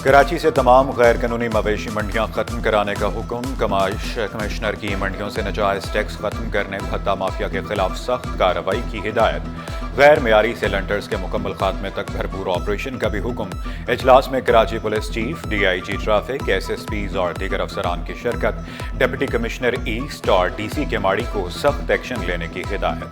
कराची से तमाम गैर कानूनी मवेशी मंडियां खत्म कराने का हुक्म। कमिश्नर की मंडियों से नाजायज टैक्स खत्म करने, भत्ता माफिया के खिलाफ सख्त कार्रवाई की हिदायत। गैर मेयारी सेलेंडर्स के मुकम्मल खात्मे तक भरपूर ऑपरेशन का भी हुक्म। इजलास में Karachi police chief, DIG traffic, SSPs और दीगर अफसरान की शिरकत। डिप्टी कमिश्नर ईस्ट और DC केमाड़ी को सख्त एक्शन लेने की हिदायत।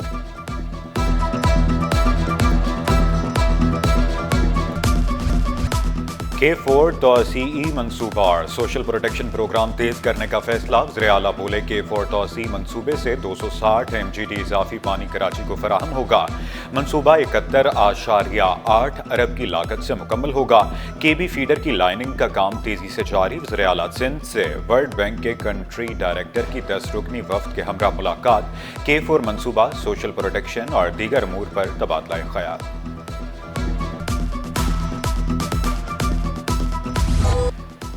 K4 तोसी मनसूबा और सोशल प्रोटेक्शन प्रोग्राम तेज करने का फैसला। वज़ीर आला बोले K4 तोसी मनसूबे से 260 MGD इजाफी पानी कराची को फराहम होगा। मनसूबा 71.8 अरब की लागत से मुकम्मल होगा। KB फीडर की लाइनिंग का काम तेजी से जारी। वज़ीर आला सिंध से वर्ल्ड बैंक के कंट्री डायरेक्टर की 10 रुकनी वफ्द के हमरा मुलाकात। K4 मनसूबा, सोशल प्रोटेक्शन और दीगर अमूर पर तबादला ख्याल।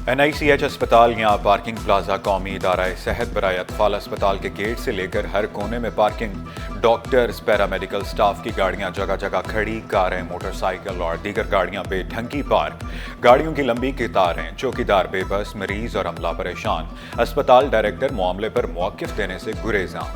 NICH अस्पताल या पार्किंग प्लाजा कौमी इदारा सेहत बराए अतफाल अस्पताल के गेट से लेकर हर कोने में पार्किंग। डॉक्टर्स, पैरामेडिकल स्टाफ की गाड़ियां जगह जगह खड़ी, कारें, मोटरसाइकिल और दीगर गाड़ियां बेढंगी पार्क। गाड़ियों की लंबी कतारें, चौकीदार बेबस, मरीज और अमला परेशान। अस्पताल डायरेक्टर मामले पर मौक़िफ़ देने से गुरेज़ां।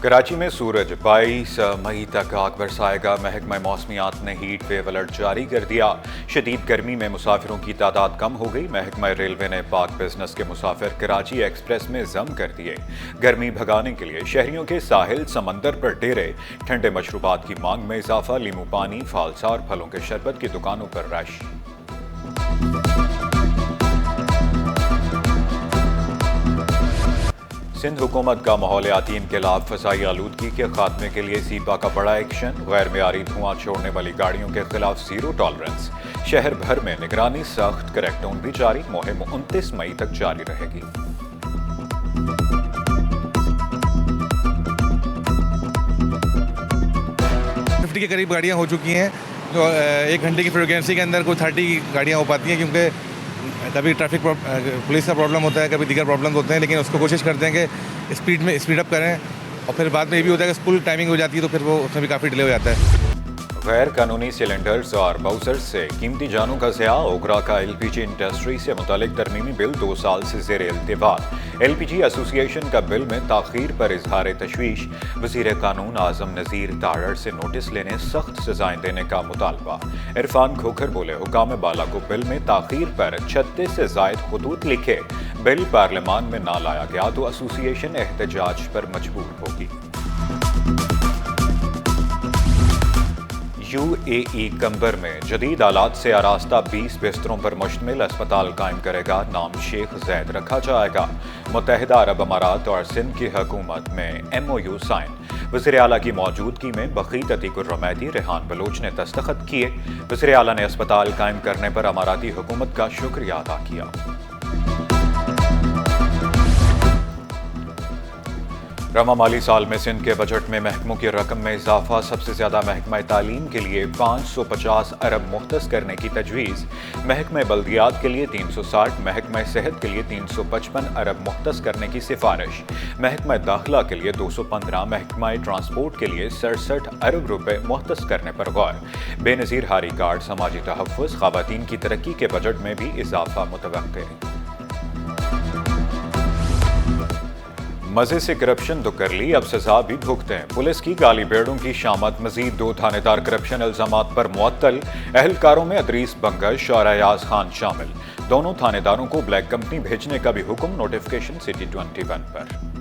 कराची में सूरज 22 मई तक आग बरसाएगा। महकमा मौसमियात ने हीट वेव अलर्ट जारी कर दिया। शदीद गर्मी में मुसाफिरों की तादाद कम हो गई। महकमा रेलवे ने पाक बिजनेस के मुसाफिर कराची एक्सप्रेस में जम कर दिए। गर्मी भगाने के लिए शहरियों के साहिल समंदर पर डेरे। ठंडे मशरूबात की मांग में इजाफा। लीमू पानी, फालसा और फलों के शरबत की दुकानों पर रश। सिंध हुकूमत का माहौलियाती इनकलाब, फसाई आलूदगी के खात्मे के लिए सीपा का बड़ा एक्शन। गैर मेयारी धुआं छोड़ने वाली गाड़ियों के खिलाफ जीरो टॉलरेंस। शहर भर में निगरानी सख्त, क्रैकडाउन भी जारी। मुहिम 29 मई तक जारी रहेगी। 50 के करीब गाड़ियाँ हो चुकी हैं, जो 1 घंटे की फ्रीक्वेंसी के अंदर कोई 30 गाड़ियाँ हो पाती हैं, क्योंकि कभी ट्रैफिक पुलिस का प्रॉब्लम होता है, कभी दीगर प्रॉब्लम होते हैं, लेकिन उसको कोशिश करते हैं कि स्पीड अप करें। और फिर बाद में ये भी होता है कि स्कूल टाइमिंग हो जाती है, तो फिर वो उसमें भी काफ़ी डिले हो जाता है। गैर कानूनी सिलेंडर्स और बाउसर्स से कीमती जानों का ज़िया। ओगरा का LPG इंडस्ट्री से मुतालिक तरमीमी बिल 2 साल से ज़ेर इल्तिफात। LPG एसोसिएशन का बिल में ताख़ीर पर इजहार तशवीश। वज़ीर कानून आज़म नज़ीर तारड़ से नोटिस लेने, सख्त सजाएं देने का मुतालबा। इरफान खोखर बोले हुकाम बाला को बिल में ताख़ीर पर 36 से ज़ायद खुतूत लिखे। बिल पार्लियामान में ना लाया गया तो एसोसिएशन एहतजाज पर मजबूर होगी। UAE कंबर में जदीद आलात से आरास्ता 20 बिस्तरों पर मुश्तमिल अस्पताल कायम करेगा। नाम शेख जैद रखा जाएगा। मुत्तहिदा अरब अमारात और सिंध की हुकूमत में MOU साइन। वज़ीर आला की मौजूदगी में बखीत अतीकुर रमैदी, रेहान बलोच ने दस्तखत किए। वज़ीर आला ने अस्पताल कायम करने पर अमाराती हुकूमत का शुक्रिया अदा किया। रवा माली साल में सिंध के बजट में महकमों की रकम में इजाफा। सबसे ज्यादा महकमा तालीम के लिए 550 अरब मुख्तस करने की तजवीज़। महकमा बल्दियात के लिए 360, महकमा सेहत के लिए 355 अरब मुख्तस करने की सिफारिश। महकमा दाखिला के लिए 215, महकमा ट्रांसपोर्ट के लिए 67 अरब रुपए मुख्तस करने पर गौर। बेनज़ीर हारी कार्ड, समाजी तहफ़्फ़ुज़, ख़वातीन की तरक्की के बजट में भी इजाफा मुतवक्के। मजे से करप्शन तो कर ली, अब सजा भी भुगते हैं। पुलिस की गाली बेड़ों की शामत। मजीद 2 थानेदार करप्शन इल्जामात पर मुअत्तल। अहलकारों में अदरीस बंगश और अयाज खान शामिल। दोनों थानेदारों को ब्लैक कंपनी भेजने का भी हुक्म। नोटिफिकेशन सिटी 21 पर।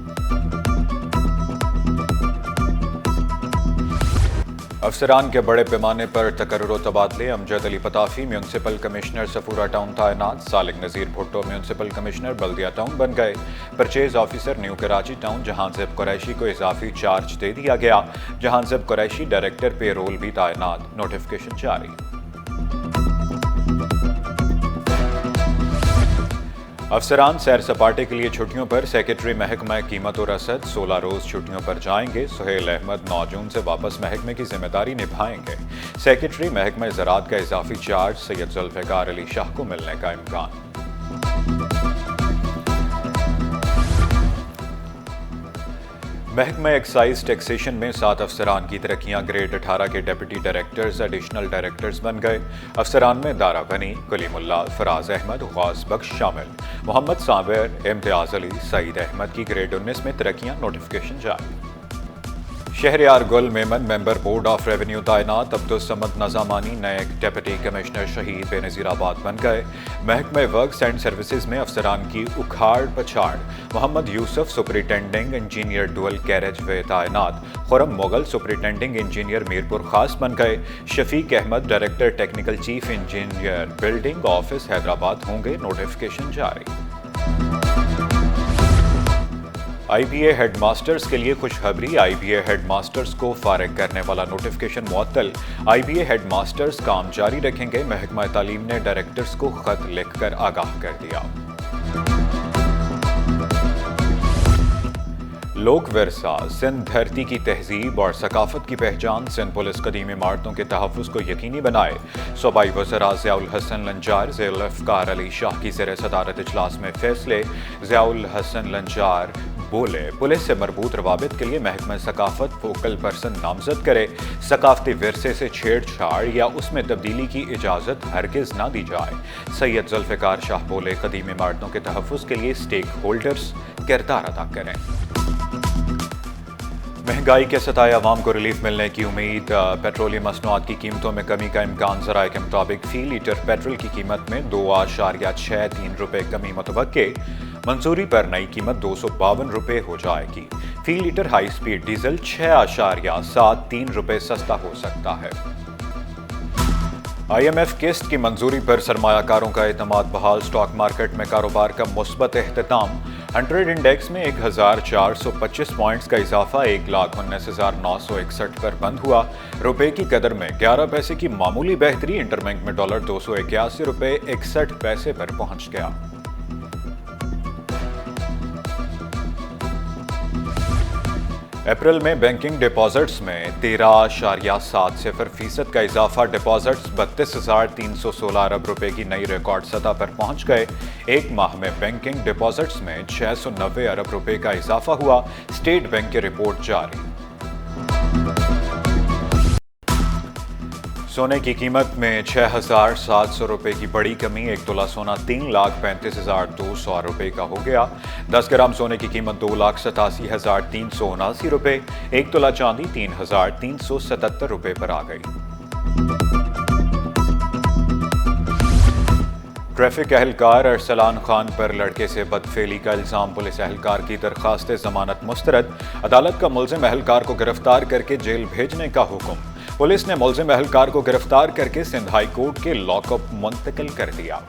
अफसरान के बड़े पैमाने पर तकर्रुर तबादले। अमजद अली पताफी म्यूनसिपल कमिश्नर सफूरा टाउन तैनात। Salik Nazir Bhutto municipal commissioner Baldia town बन गए। Purchase officer new Karachi town Jahanzeb Qureshi को इजाफी चार्ज दे दिया गया। जहांज़ेब कुरैशी डायरेक्टर पेरोल भी तैनात। नोटिफिकेशन जारी। अफसरान सैर सपाटे के लिए छुट्टियों पर। सेक्रेटरी महकमा कीमत और रसद 16 रोज छुट्टियों पर जाएंगे। सुहेल अहमद 9 जून से वापस महकमे की जिम्मेदारी निभाएंगे। सेक्रेटरी महकमा ज़राअत का इजाफी चार्ज सैयद जुल्फ़िकार अली शाह को मिलने का इम्कान। महकमा एक्साइज टैक्सेशन में 7 अफसरान की तरक्कियां ग्रेड 18 के डिप्टी डायरेक्टर्स एडिशनल डायरेक्टर्स बन गए। अफसरान में दारा बनी, कलीमुल्लाह, फराज अहमद, गौस बख्श शामिल। मोहम्मद साबिर, इम्तियाज अली, सईद अहमद की ग्रेड 19 में तरक्कियां, नोटिफिकेशन जारी। शहरयार गुल Memon member board of revenue तैनात अब्दुल समद नजामानी नए डिप्टी कमिश्नर शहीद बेनजीराबाद बन गए। महकमा वर्क्स एंड सर्विसेज में अफसरान की उखाड़ पछाड़। Mohammad Yusuf superintending engineer dual carriageway तैनात। खुरम मुगल सुपरिटेंडिंग इंजीनियर मीरपुर खास बन गए। Shafiq Ahmed director technical chief engineer building office Hyderabad होंगे, नोटिफिकेशन जारी। IBA हेडमास्टर्स के लिए खुशखबरी। IBA हेडमास्टर्स को फारिग करने वाला नोटिफिकेशन मुअत्तल। IBA हेडमास्टर्स काम जारी रखेंगे। महकमा तालीम ने डायरेक्टर्स को खत लिखकर आगाह कर दिया। लोक विरसा, सिंध धरती की तहजीब और सकाफत की पहचान। सिंध पुलिस कदीम इमारतों के तहफ़्फ़ुज़ को यकीनी बनाए। सूबाई वज़रा ज़ियाउल हसन लंजार ज़ुल्फ़िकार अली शाह की ज़ेर सदारत इजलास में फैसले। ज़ियाउल हसन लंजार बोले, पुलिस से मरबूत रवाबित के लिए महकमा सकाफत फोकल पर्सन नामजद करे। सकाफती विरसे से छेड़छाड़ या उसमें तब्दीली की इजाज़त हरगिज़ ना दी जाए। सैयद ज़ुल्फ़िकार शाह बोले, कदीम इमारतों के तहफ़्फ़ुज़ के लिए स्टेक होल्डर्स किरदार अदा करें। महंगाई के सताए अवाम को रिलीफ मिलने की उम्मीद। पेट्रोलियम मसनूआत की कीमतों में कमी का इम्कान। ज़राए के मुताबिक फ़ी लीटर पेट्रोल की कीमत में 2.63 रुपये कमी मुतवक्के। मंजूरी पर नई कीमत 252 रुपये हो जाएगी। फ़ी लीटर हाई स्पीड डीजल 6.73 रुपये सस्ता हो सकता है। IMF किस्त की मंजूरी पर सरमायाकारों का एतमाद बहाल। स्टॉक मार्केट में कारोबार का मुस्बत एख्तिताम। 100 इंडेक्स में 1425 पॉइंट्स का इजाफा 1,19,961 पर बंद हुआ। रुपए की कदर में 11 पैसे की मामूली बेहतरी। इंटरबैंक में डॉलर 281 रुपये 61 पैसे पर पहुंच गया। अप्रैल में बैंकिंग डिपॉजिट्स में 13.70% का इजाफा। डिपॉजिट्स 32,316 अरब रुपए की नई रिकॉर्ड सतह पर पहुंच गए। एक माह में बैंकिंग डिपॉजिट्स में 690 अरब रुपए का इजाफा हुआ। स्टेट बैंक की रिपोर्ट जारी। सोने की कीमत में 6,700 रुपये की बड़ी कमी। 1 तोला सोना 3,35,200 रुपये का हो गया। 10 ग्राम सोने की कीमत 2,87,379 रुपये। 1 तोला चांदी 3,377 रुपये पर आ गई। ट्रैफिक एहलकार अरसलान खान पर लड़के से बदफेली का इल्जाम। पुलिस एहलकार की दरखास्त जमानत मुस्तरद। अदालत का मुल्जिम एहलकार को गिरफ्तार करके जेल भेजने का हुक्म। पुलिस ने मुल्जिम एहलकार को गिरफ्तार करके सिंध हाई कोर्ट के लॉकअप मुंतकिल कर दिया।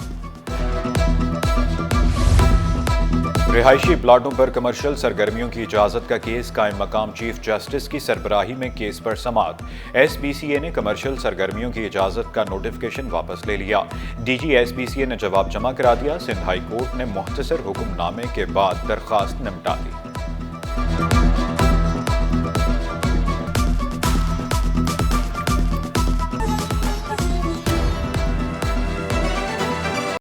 रिहायशी प्लाटों पर कमर्शियल सरगर्मियों की इजाजत का केस। कायम मकाम चीफ जस्टिस की सरबराही में केस पर समाअत। SBCA ने कमर्शियल सरगर्मियों की इजाजत का नोटिफिकेशन वापस ले लिया। DG SBCA ने जवाब जमा करा दिया। सिंध हाई कोर्ट ने मुख्तसर हुक्मनामे के बाद दरखास्त निपटा दी।